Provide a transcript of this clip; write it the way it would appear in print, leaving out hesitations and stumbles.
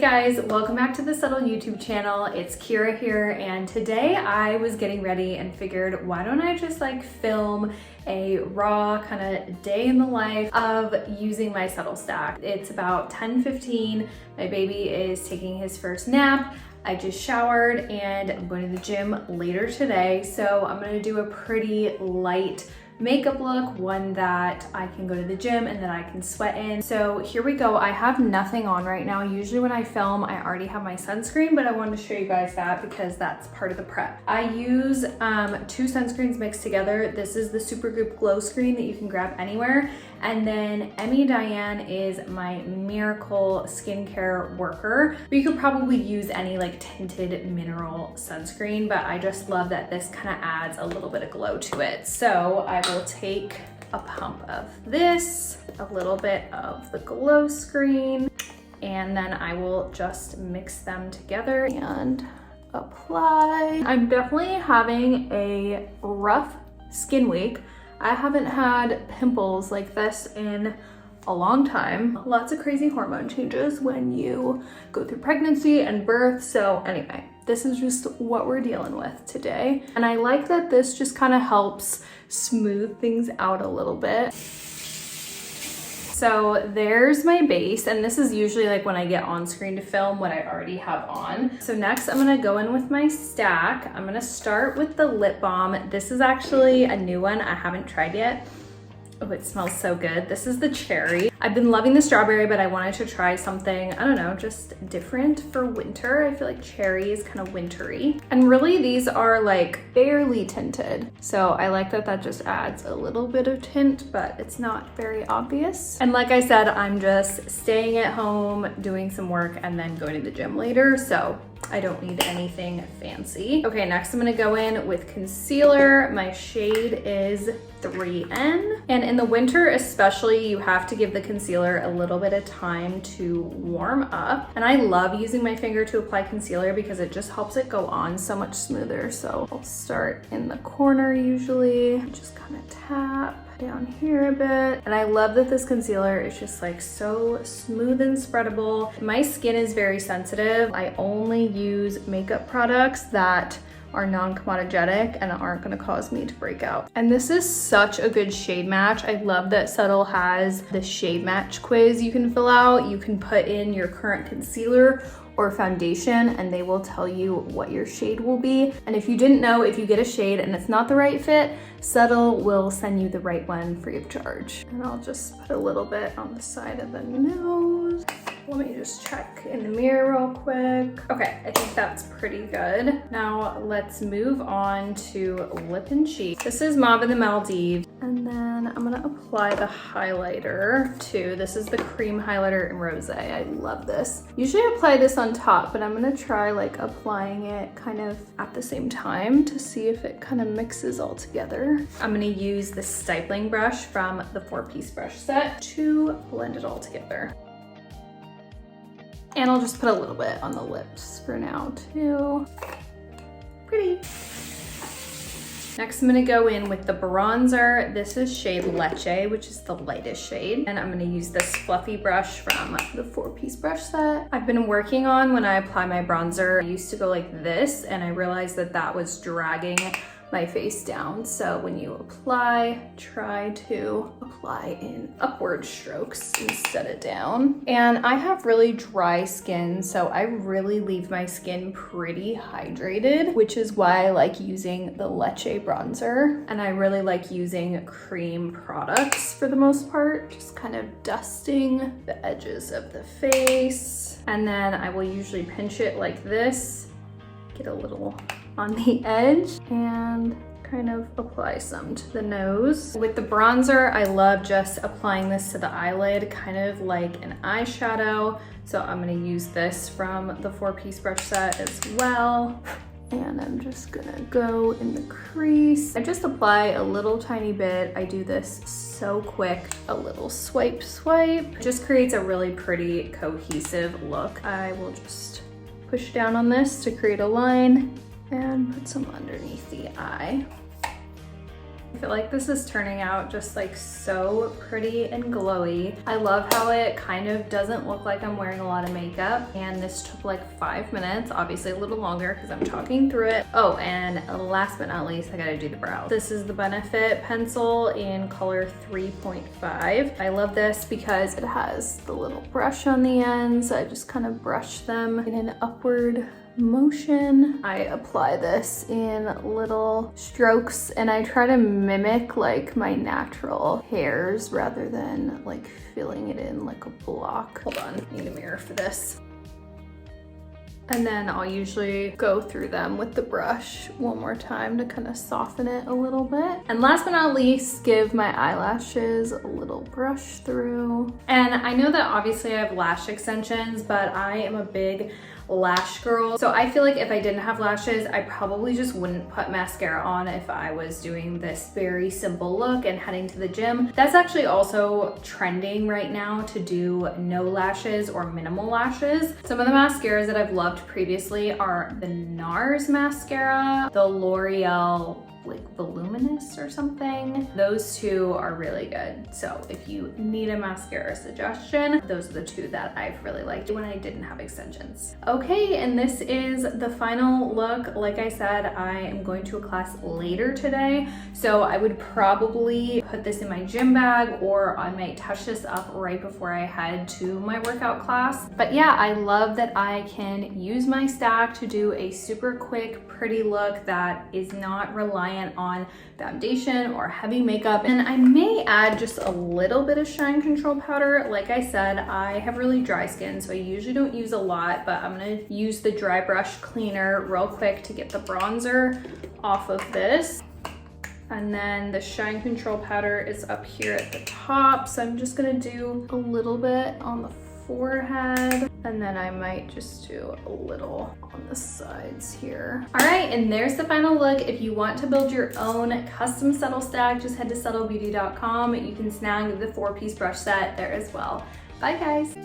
guys, welcome back to the Subtl YouTube channel. It's Kira here, and today I was getting ready and figured, why don't I just like film a raw kind of day in the life of using my Subtl stack. It's about 10:15. My baby is taking his first nap. I just showered and I'm going to the gym later today. So I'm gonna do a pretty light makeup look, one that I can go to the gym and that I can sweat in. So here we go. I have nothing on right now. Usually when I film, I already have my sunscreen, but I wanted to show you guys that because that's part of the prep. I use two sunscreens mixed together. This is the Supergoop Glow Screen that you can grab anywhere. And then Emmy Diane is my Miracle Skincare Worker. But you could probably use any like tinted mineral sunscreen, but I just love that this kind of adds a little bit of glow to it. So I will take a pump of this, a little bit of the Glow Screen, and then I will just mix them together and apply. I'm definitely having a rough skin week. I haven't had pimples like this in a long time. Lots of crazy hormone changes when you go through pregnancy and birth. So anyway, this is just what we're dealing with today. And I like that this just kind of helps smooth things out a little bit. So there's my base, and this is usually like when I get on screen to film what I already have on. So next I'm gonna go in with my stack. I'm gonna start with the lip balm. This is actually a new one I haven't tried yet. Oh, it smells so good. This is the cherry. I've been loving the strawberry, but I wanted to try something, I don't know, just different for winter. I feel like cherry is kind of wintry. And really these are like barely tinted. So I like that that just adds a little bit of tint, but it's not very obvious. And like I said, I'm just staying at home, doing some work, and then going to the gym later. So I don't need anything fancy. Okay, next I'm gonna go in with concealer. My shade is 3N. And in the winter especially, you have to give the concealer a little bit of time to warm up. And I love using my finger to apply concealer because it just helps it go on so much smoother. So I'll start in the corner usually, just kind of tap down here a bit. And I love that this concealer is just like so smooth and spreadable. My skin is very sensitive. I only use makeup products that are non-comedogenic and aren't gonna cause me to break out. And this is such a good shade match. I love that Subtl has the shade match quiz you can fill out. You can put in your current concealer or foundation and they will tell you what your shade will be. And if you didn't know, if you get a shade and it's not the right fit, Subtl will send you the right one free of charge. And I'll just put a little bit on the side of the nose. Let me just check in the mirror real quick. Okay, I think that's pretty good. Now let's move on to lip and cheek. This is Mauve in the Maldives. And then I'm gonna apply the highlighter too. This is the cream highlighter in Rosé. I love this. Usually I apply this on top, but I'm gonna try like applying it kind of at the same time to see if it kind of mixes all together. I'm gonna use the stippling brush from the 4-piece brush set to blend it all together. And I'll just put a little bit on the lips for now too. Pretty. Next, I'm gonna go in with the bronzer. This is shade Leche, which is the lightest shade. And I'm gonna use this fluffy brush from the 4-piece brush set. I've been working on when I apply my bronzer, I used to go like this, and I realized that that was dragging my face down. So when you apply, try to apply in upward strokes instead of down. And I have really dry skin, so I really leave my skin pretty hydrated, which is why I like using the Leche bronzer. And I really like using cream products for the most part, just kind of dusting the edges of the face. And then I will usually pinch it like this, get a little on the edge, and kind of apply some to the nose. With the bronzer, I love just applying this to the eyelid, kind of like an eyeshadow. So I'm gonna use this from the 4-piece brush set as well. And I'm just gonna go in the crease. I just apply a little tiny bit. I do this so quick. A little swipe, swipe. It just creates a really pretty cohesive look. I will just push down on this to create a line and put some underneath the eye. I feel like this is turning out just like so pretty and glowy. I love how it kind of doesn't look like I'm wearing a lot of makeup, and this took like 5 minutes, obviously a little longer because I'm talking through it. Oh, and last but not least, I gotta do the brows. This is the Benefit pencil in color 3.5. I love this because it has the little brush on the ends. I just kind of brush them in an upward motion. I apply this in little strokes, and I try to mimic like my natural hairs rather than like filling it in like a block. Hold on, I need a mirror for this. And then I'll usually go through them with the brush one more time to kind of soften it a little bit. And last but not least, give my eyelashes a little brush through. And I know that obviously I have lash extensions, but I am a big lash girl. So I feel like if I didn't have lashes, I probably just wouldn't put mascara on if I was doing this very simple look and heading to the gym. That's actually also trending right now, to do no lashes or minimal lashes. Some of the mascaras that I've loved previously are the NARS mascara, the L'Oreal like Voluminous or something. Those two are really good. So if you need a mascara suggestion, those are the two that I've really liked when I didn't have extensions. Okay, and this is the final look. Like I said, I am going to a class later today, so I would probably put this in my gym bag, or I might touch this up right before I head to my workout class. But yeah, I love that I can use my stack to do a super quick, pretty look that is not reliant on foundation or heavy makeup. And I may add just a little bit of shine control powder. Like I said, I have really dry skin, so I usually don't use a lot, but I'm gonna use the dry brush cleaner real quick to get the bronzer off of this. And then the shine control powder is up here at the top, so I'm just gonna do a little bit on the forehead, and then I might just do a little on the sides here. All right, and there's the final look. If you want to build your own custom Subtl stack, just head to subtlbeauty.com. You can snag the 4-piece brush set there as well. Bye guys.